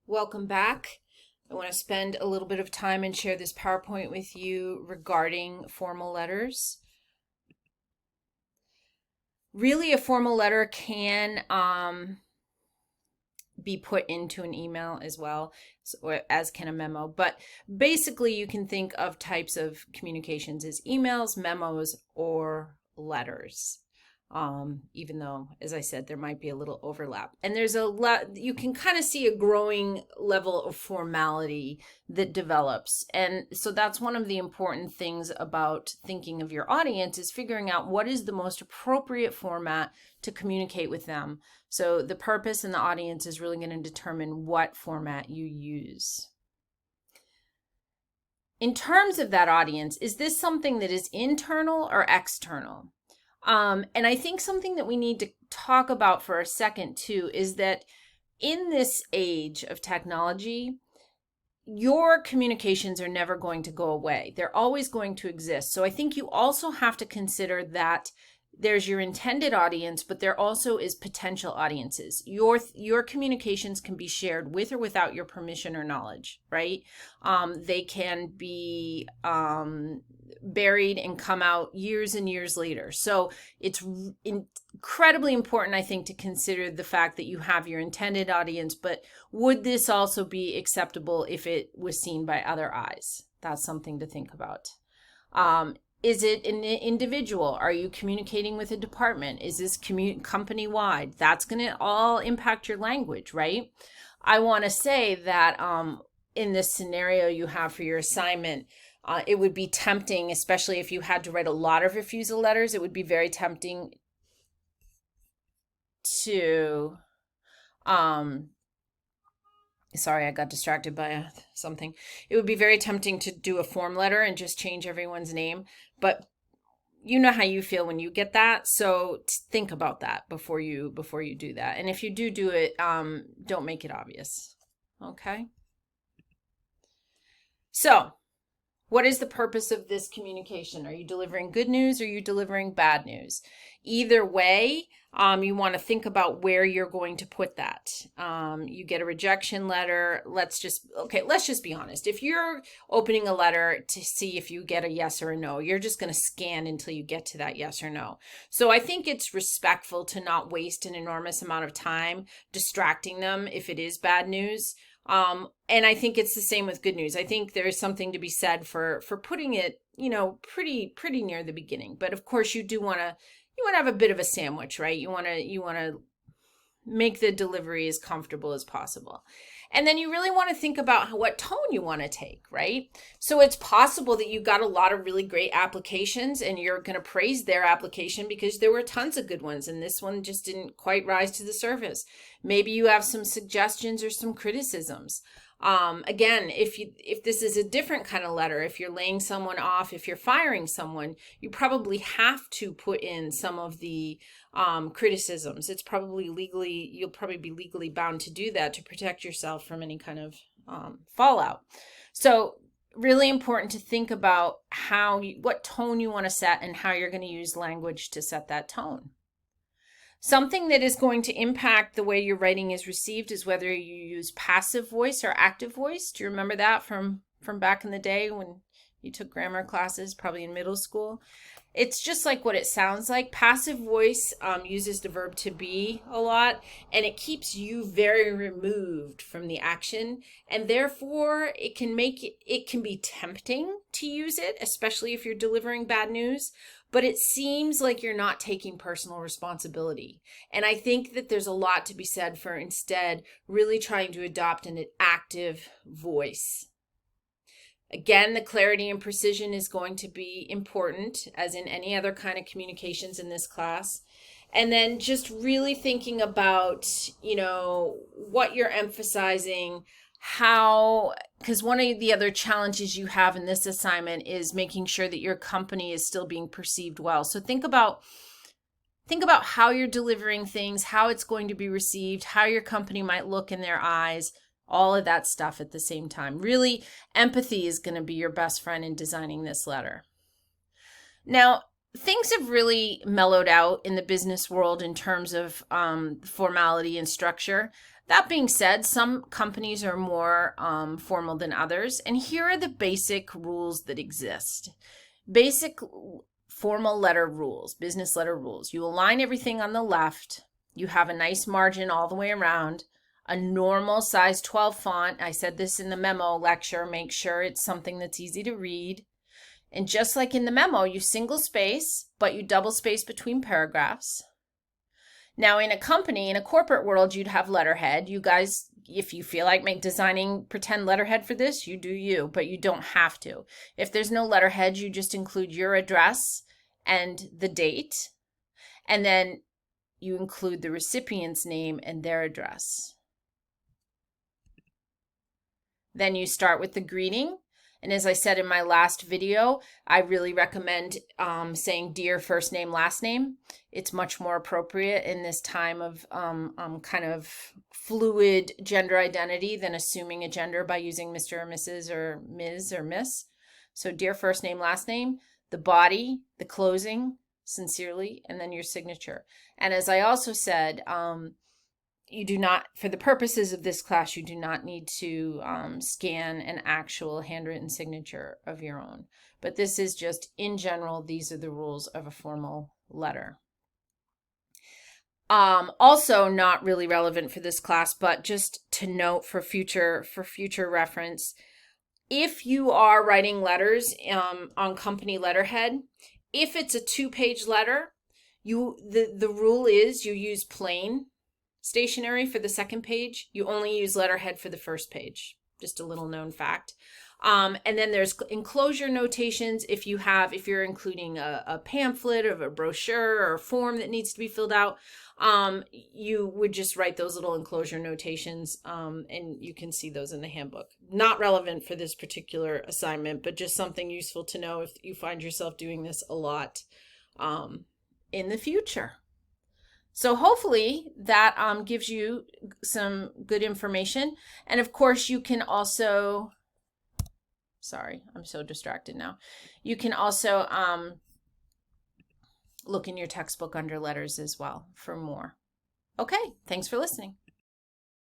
Welcome back. I want to spend a little bit of time and share this PowerPoint with you regarding formal letters. Really, a formal letter can be put into an email as well, as can a memo. But basically, you can think of types of communications as emails, memos, or letters. Even though, as I said, there might be a little overlap. And there's a lot, you can kind of see a growing level of formality that develops. And so that's one of the important things about thinking of your audience is figuring out what is the most appropriate format to communicate with them. So the purpose and the audience is really going to determine what format you use. In terms of that audience, is this something that is internal or external? And I think something that we need to talk about for a second too is that in this age of technology, your communications are never going to go away. They're always going to exist. So I think you also have to consider that there's your intended audience, but there also is potential audiences. Your communications can be shared with or without your permission or knowledge, right? They can be buried and come out years and years later. So it's incredibly important, I think, to consider the fact that you have your intended audience, but would this also be acceptable if it was seen by other eyes? That's something to think about. Is it an individual? Are you communicating with a department? Is this company-wide? That's going to all impact your language, right? I want to say that in this scenario you have for your assignment, it would be tempting, especially if you had to write a lot of refusal letters, it would be very tempting to sorry, I got distracted by something. It would be very tempting to do a form letter and just change everyone's name, but you know how you feel when you get that, so think about that before you do that. And if you do it, don't make it obvious. Okay? So, what is the purpose of this communication? Are you delivering good news or are you delivering bad news? Either way, you want to think about where you're going to put that. You get a rejection letter. Let's just be honest. If you're opening a letter to see if you get a yes or a no, you're just going to scan until you get to that yes or no. So I think it's respectful to not waste an enormous amount of time distracting them if it is bad news. And I think it's the same with good news. I think there's something to be said for putting it, pretty near the beginning. But of course you want to have a bit of a sandwich, right? You want to make the delivery as comfortable as possible. And then you really want to think about what tone you want to take, right? So it's possible that you got a lot of really great applications and you're going to praise their application because there were tons of good ones and this one just didn't quite rise to the surface. Maybe you have some suggestions or some criticisms. Again, if this is a different kind of letter, if you're laying someone off, if you're firing someone, you probably have to put in some of the criticisms. It's probably you'll probably be legally bound to do that to protect yourself from any kind of fallout. So really important to think about what tone you want to set and how you're going to use language to set that tone. Something that is going to impact the way your writing is received is whether you use passive voice or active voice. Do you remember that from back in the day when you took grammar classes, probably in middle school? It's just like what it sounds like. Passive voice uses the verb to be a lot, and it keeps you very removed from the action, and therefore it can be tempting to use it, especially if you're delivering bad news, but it seems like you're not taking personal responsibility. And I think that there's a lot to be said for instead really trying to adopt an active voice. Again, the clarity and precision is going to be important, as in any other kind of communications in this class. And then just really thinking about, what you're emphasizing, because one of the other challenges you have in this assignment is making sure that your company is still being perceived well. So think about how you're delivering things, how it's going to be received, how your company might look in their eyes, all of that stuff at the same time. Really, empathy is going to be your best friend in designing this letter. Now, things have really mellowed out in the business world in terms of formality and structure. That being said, some companies are more formal than others, and here are the basic rules that exist. Basic formal letter rules, business letter rules. You align everything on the left. You have a nice margin all the way around. A normal size 12 font. I said this in the memo lecture. Make sure it's something that's easy to read. And just like in the memo, you single space, but you double space between paragraphs. Now, in a company, in a corporate world, you'd have letterhead. You guys, if you feel like designing pretend letterhead for this, you do you, but you don't have to. If there's no letterhead, you just include your address and the date, and then you include the recipient's name and their address. Then you start with the greeting. And as I said in my last video, I really recommend saying dear first name, last name. It's much more appropriate in this time of kind of fluid gender identity than assuming a gender by using Mr. or Mrs. or Ms. or Miss. So dear first name, last name, the body, the closing, sincerely, and then your signature. And as I also said, you do not, for the purposes of this class, you do not need to scan an actual handwritten signature of your own. But this is just, in general, these are the rules of a formal letter. Also not really relevant for this class, but just to note for future reference, if you are writing letters on company letterhead, if it's a 2-page letter, the rule is you use plain stationery for the second page. You only use letterhead for the first page. Just a little known fact. And then there's enclosure notations if you're including a pamphlet or a brochure or a form that needs to be filled out. You would just write those little enclosure notations, and you can see those in the handbook. Not relevant for this particular assignment, but just something useful to know if you find yourself doing this a lot in the future. So hopefully that gives you some good information. And of course, you can also, sorry, I'm so distracted now. You can also look in your textbook under letters as well for more. Okay, thanks for listening.